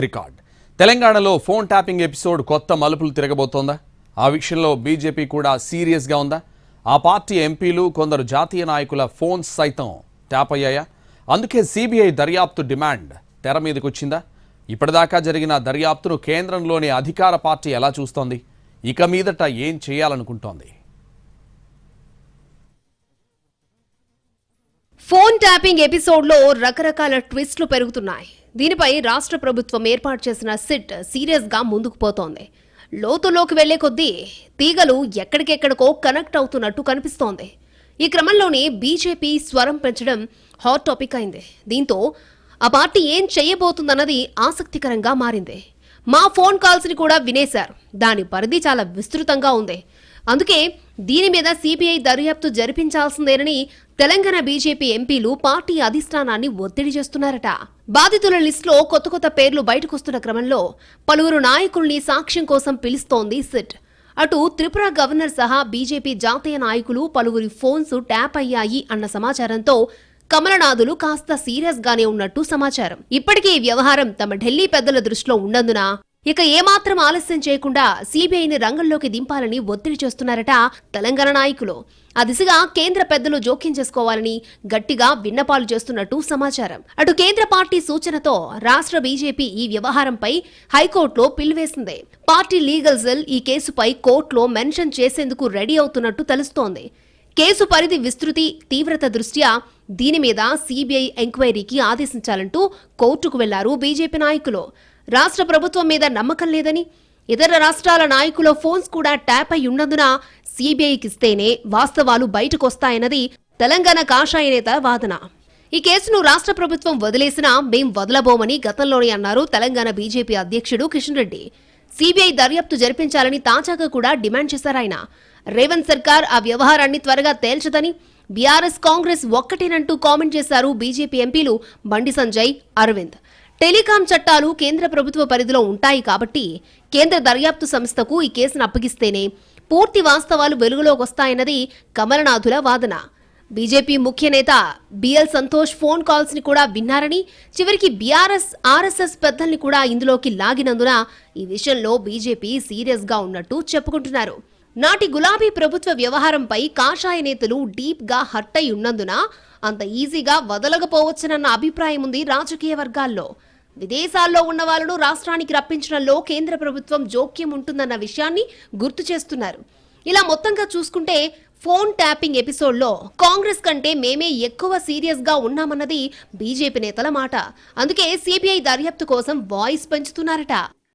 Record తెలంగాణలో phone tapping episode కొత్త మలుపులు తిరగబోతోందా? ఆ విషయంలో బీజేపీ కూడా సీరియస్గా ఉందా? ఆ పార్టీ ఎంపీలు కొందరు జాతీయ నాయకుల ఫోన్స్ సైతం ట్యాప్ అయ్యాయా? అందుకే సిబిఐ దర్యాప్తు డిమాండ్ తెర మీదకొచ్చిందా? ఇప్పటిదాకా జరిగిన దర్యాప్తును కేంద్రంలోని అధికార పార్టీ ఎలా చూస్తోంది? ఇక మీదట ఏం చేయాలనుకుంటోంది? ఫోన్ ట్యాపింగ్ ఎపిసోడ్లో రకరకాల ట్విస్టులు పెరుగుతున్నాయి. దీనిపై రాష్ట్ర ప్రభుత్వం ఏర్పాటు చేసిన సిట్ సీరియస్గా ముందుకు పోతోంది. లోతులోకి వెళ్లే కొద్దీ తీగలు ఎక్కడికెక్కడికో కనెక్ట్ అవుతున్నట్టు కనిపిస్తోంది. ఈ క్రమంలోనే బీజేపీ స్వరం పెంచడం హాట్ టాపిక్ అయింది. దీంతో ఆ పార్టీ ఏం చేయబోతుందన్నది ఆసక్తికరంగా మారింది. మా ఫోన్ కాల్స్ ని కూడా వినేశారు. దాని పరిధి చాలా విస్తృతంగా ఉంది. అందుకే దీని మీద సిబిఐ దర్యాప్తు జరిపించాల్సిందేనని తెలంగాణ బీజేపీ ఎంపీలు పార్టీ అధిష్టానాన్ని ఒత్తిడి చేస్తున్నారట. బాధితుల లిస్టులో కొత్త పేర్లు బయటకొస్తున్న క్రమంలో పలువురు నాయకుల్ని సాక్ష్యం కోసం పిలుస్తోంది సిట్. అటు త్రిపుర గవర్నర్ సహా బీజేపీ జాతీయ నాయకులు పలువురి ఫోన్స్ ట్యాప్ అయ్యాయి అన్న సమాచారంతో కమలనాథులు కాస్త సీరియస్ గానే ఉన్నట్టు సమాచారం. ఇప్పటికీ ఈ వ్యవహారం తమ ఢిల్లీ పెద్దల దృష్టిలో ఉన్నందున ఇక ఏమాత్రం ఆలస్యం చేయకుండా సిబిఐని రంగంలోకి దింపాలని ఒత్తిడి చేస్తున్నారట తెలంగాణ నాయకులు. ఆ దిశగా కేంద్ర పెద్దలు జోక్యం చేసుకోవాలని గట్టిగా విన్నపాలు చేస్తున్నట్టు సమాచారం. అటు కేంద్ర పార్టీ సూచనతో రాష్ట్ర బీజేపీ ఈ వ్యవహారంపై హైకోర్టులో పిల్ వేసింది. పార్టీ లీగల్ సెల్ ఈ కేసుపై కోర్టులో మెన్షన్ చేసేందుకు రెడీ అవుతున్నట్టు తెలుస్తోంది. కేసు పరిధి విస్తృతి తీవ్రత దృష్ట్యా దీని మీద సిబిఐ ఎంక్వైరీకి ఆదేశించాలంటూ కోర్టుకు వెళ్లారు బీజేపీ నాయకులు. రాష్ట్ర ప్రభుత్వం మీద నమ్మకం లేదని, ఇతర రాష్ట్రాల నాయకుల ఫోన్స్ కూడా ట్యాప్ అయి ఉన్నందున సిబిఐకిస్తేనే వాస్తవాలు బయటకొస్తాయన్నది తెలంగాణ కాషాయ నేత వాదన. ఈ కేసును రాష్ట్ర ప్రభుత్వం వదిలేసినా మేం వదలబోమని గతంలోనే అన్నారు తెలంగాణ బీజేపీ అధ్యక్షుడు కిషన్ రెడ్డి. సిబిఐ దర్యాప్తు జరిపించాలని తాజాగా కూడా డిమాండ్ చేశారాయన. రేవంత్ సర్కార్ ఆ వ్యవహారాన్ని త్వరగా తేల్చదని, బీఆర్ఎస్ కాంగ్రెస్ ఒక్కటేనంటూ కామెంట్ చేశారు బీజేపీ ఎంపీలు బండి సంజయ్, అరవింద్. టెలికాం చట్టాలు కేంద్ర ప్రభుత్వ పరిధిలో ఉంటాయి కాబట్టి కేంద్ర దర్యాప్తు సంస్థకు ఈ కేసును అప్పగిస్తేనే పూర్తి వాస్తవాలు వెలుగులోకి వస్తాయన్నది కమలనాథుల వాదన. బీజేపీ ముఖ్య నేత బిఎల్ సంతోష్ ఫోన్ కాల్స్ ని కూడా విన్నారని, చివరికి బీఆర్ఎస్ ఆర్ఎస్ఎస్ పెద్దల్ని కూడా ఇందులోకి లాగినందున ఈ విషయంలో బీజేపీ సీరియస్ గా ఉన్నట్టు చెప్పుకుంటున్నారు. నాటి గులాబీ ప్రభుత్వ వ్యవహారంపై కాషాయ నేతలు డీప్ గా హర్ట్ అయి ఉన్నందున అంత ఈజీగా వదలకపోవచ్చునన్న అభిప్రాయం ఉంది రాజకీయ వర్గాల్లో. విదేశాల్లో ఉన్న వాళ్లను రాష్ట్రానికి రప్పించడంలో కేంద్ర ప్రభుత్వం జోక్యం ఉంటుందన్న విషయాన్ని గుర్తు చేస్తున్నారు. ఇలా మొత్తంగా చూసుకుంటే ఫోన్ ట్యాపింగ్ ఎపిసోడ్లో కాంగ్రెస్ కంటే మేమే ఎక్కువ సీరియస్ గా ఉన్నామన్నది బీజేపీ నేతల మాట. అందుకే సిబిఐ దర్యాప్తు కోసం వాయిస్ పెంచుతున్నారట.